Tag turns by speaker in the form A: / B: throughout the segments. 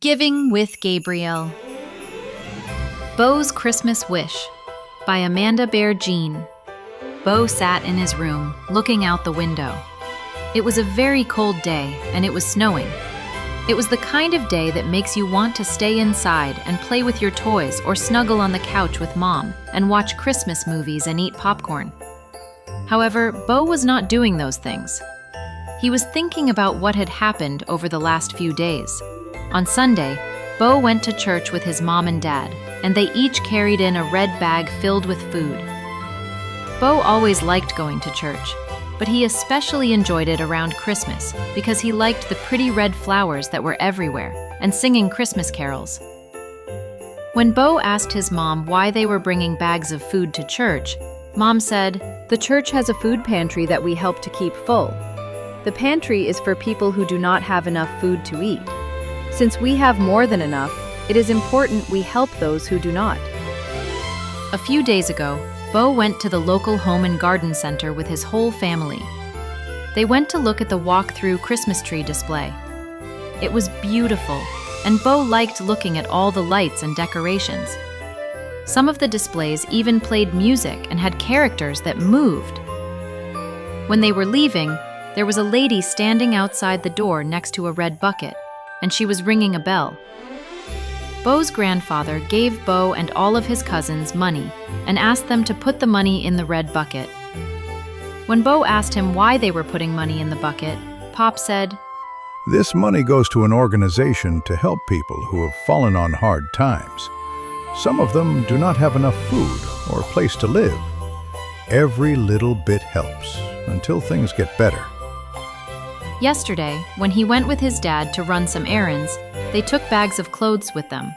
A: Giving with Gabriel. Beau's Christmas Wish by Amanda Bair Jean. Beau sat in his room, looking out the window. It was a very cold day, and it was snowing. It was the kind of day that makes you want to stay inside and play with your toys or snuggle on the couch with Mom and watch Christmas movies and eat popcorn. However, Beau was not doing those things. He was thinking about what had happened over the last few days. On Sunday, Beau went to church with his mom and dad, and they each carried in a red bag filled with food. Beau always liked going to church, but he especially enjoyed it around Christmas because he liked the pretty red flowers that were everywhere and singing Christmas carols. When Beau asked his mom why they were bringing bags of food to church, Mom said,
B: "The church has a food pantry that we help to keep full. The pantry is for people who do not have enough food to eat. Since we have more than enough, it is important we help those who do not."
A: A few days ago, Beau went to the local home and garden center with his whole family. They went to look at the walk-through Christmas tree display. It was beautiful, and Beau liked looking at all the lights and decorations. Some of the displays even played music and had characters that moved. When they were leaving, there was a lady standing outside the door next to a red bucket, and she was ringing a bell. Beau's grandfather gave Beau and all of his cousins money and asked them to put the money in the red bucket. When Beau asked him why they were putting money in the bucket, Pop said,
C: "This money goes to an organization to help people who have fallen on hard times. Some of them do not have enough food or a place to live. Every little bit helps until things get better."
A: Yesterday, when he went with his dad to run some errands, they took bags of clothes with them.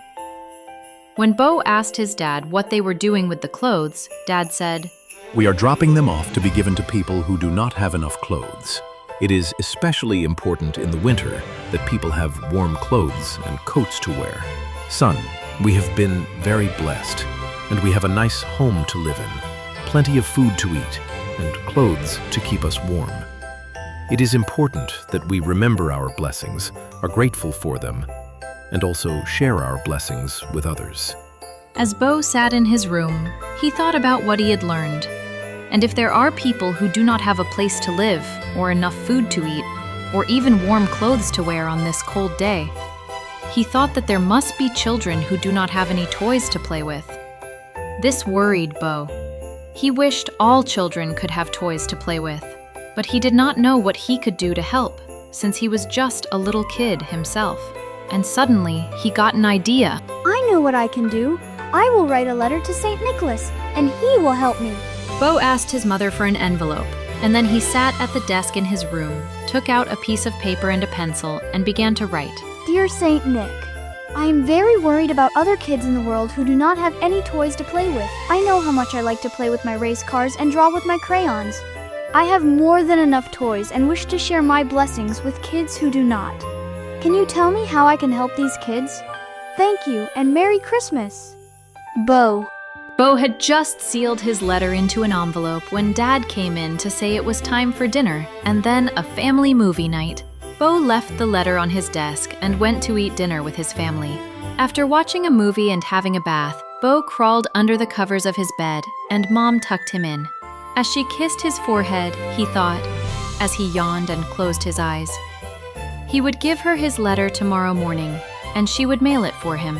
A: When Beau asked his dad what they were doing with the clothes, Dad said,
D: "We are dropping them off to be given to people who do not have enough clothes. It is especially important in the winter that people have warm clothes and coats to wear. Son, we have been very blessed, and we have a nice home to live in, plenty of food to eat, and clothes to keep us warm. It is important that we remember our blessings, are grateful for them, and also share our blessings with others."
A: As Beau sat in his room, he thought about what he had learned. And if there are people who do not have a place to live, or enough food to eat, or even warm clothes to wear on this cold day, he thought that there must be children who do not have any toys to play with. This worried Beau. He wished all children could have toys to play with, but he did not know what he could do to help, since he was just a little kid himself. And suddenly, he got an idea.
E: "I know what I can do. I will write a letter to St. Nicholas, and he will help me."
A: Beau asked his mother for an envelope, and then he sat at the desk in his room, took out a piece of paper and a pencil, and began to write.
E: "Dear St. Nick, I am very worried about other kids in the world who do not have any toys to play with. I know how much I like to play with my race cars and draw with my crayons. I have more than enough toys and wish to share my blessings with kids who do not. Can you tell me how I can help these kids? Thank you, and Merry Christmas. Beau."
A: Beau had just sealed his letter into an envelope when Dad came in to say it was time for dinner and then a family movie night. Beau left the letter on his desk and went to eat dinner with his family. After watching a movie and having a bath, Beau crawled under the covers of his bed and Mom tucked him in. As she kissed his forehead, he thought, as he yawned and closed his eyes. He would give her his letter tomorrow morning, and she would mail it for him.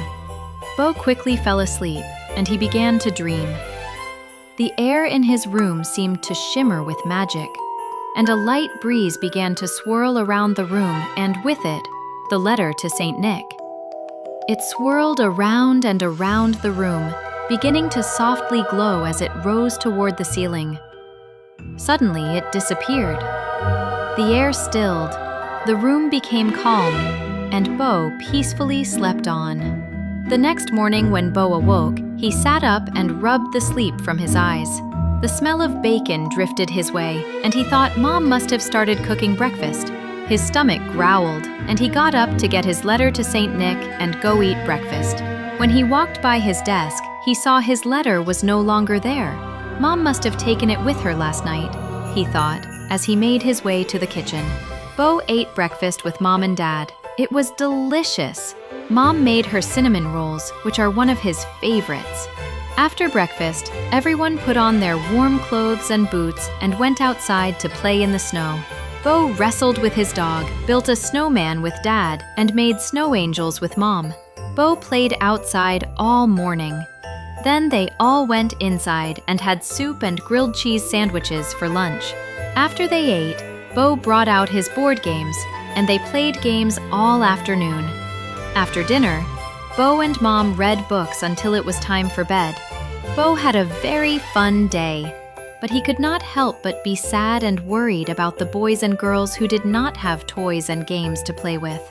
A: Beau quickly fell asleep, and he began to dream. The air in his room seemed to shimmer with magic, and a light breeze began to swirl around the room, and with it, the letter to St. Nick. It swirled around and around the room, beginning to softly glow as it rose toward the ceiling. Suddenly, it disappeared. The air stilled, the room became calm, and Beau peacefully slept on. The next morning when Beau awoke, he sat up and rubbed the sleep from his eyes. The smell of bacon drifted his way, and he thought Mom must have started cooking breakfast. His stomach growled, and he got up to get his letter to St. Nick and go eat breakfast. When he walked by his desk, he saw his letter was no longer there. Mom must have taken it with her last night, he thought, as he made his way to the kitchen. Beau ate breakfast with Mom and Dad. It was delicious. Mom made her cinnamon rolls, which are one of his favorites. After breakfast, everyone put on their warm clothes and boots and went outside to play in the snow. Beau wrestled with his dog, built a snowman with Dad, and made snow angels with Mom. Beau played outside all morning. Then they all went inside and had soup and grilled cheese sandwiches for lunch. After they ate, Beau brought out his board games, and they played games all afternoon. After dinner, Beau and Mom read books until it was time for bed. Beau had a very fun day, but he could not help but be sad and worried about the boys and girls who did not have toys and games to play with.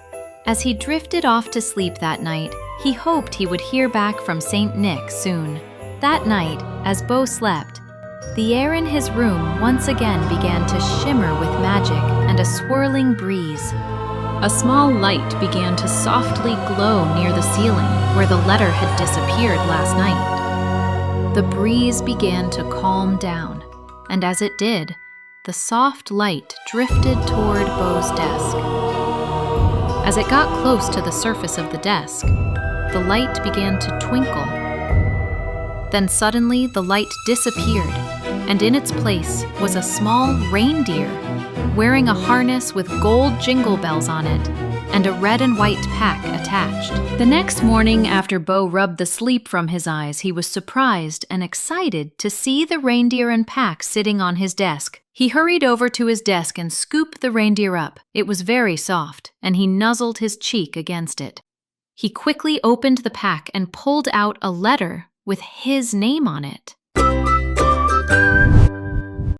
A: As he drifted off to sleep that night, he hoped he would hear back from St. Nick soon. That night, as Beau slept, the air in his room once again began to shimmer with magic and a swirling breeze. A small light began to softly glow near the ceiling where the letter had disappeared last night. The breeze began to calm down, and as it did, the soft light drifted toward Beau's desk. As it got close to the surface of the desk, the light began to twinkle. Then suddenly the light disappeared, and in its place was a small reindeer wearing a harness with gold jingle bells on it and a red and white pack attached. The next morning, after Beau rubbed the sleep from his eyes, he was surprised and excited to see the reindeer and pack sitting on his desk. He hurried over to his desk and scooped the reindeer up. It was very soft, and he nuzzled his cheek against it. He quickly opened the pack and pulled out a letter with his name on it.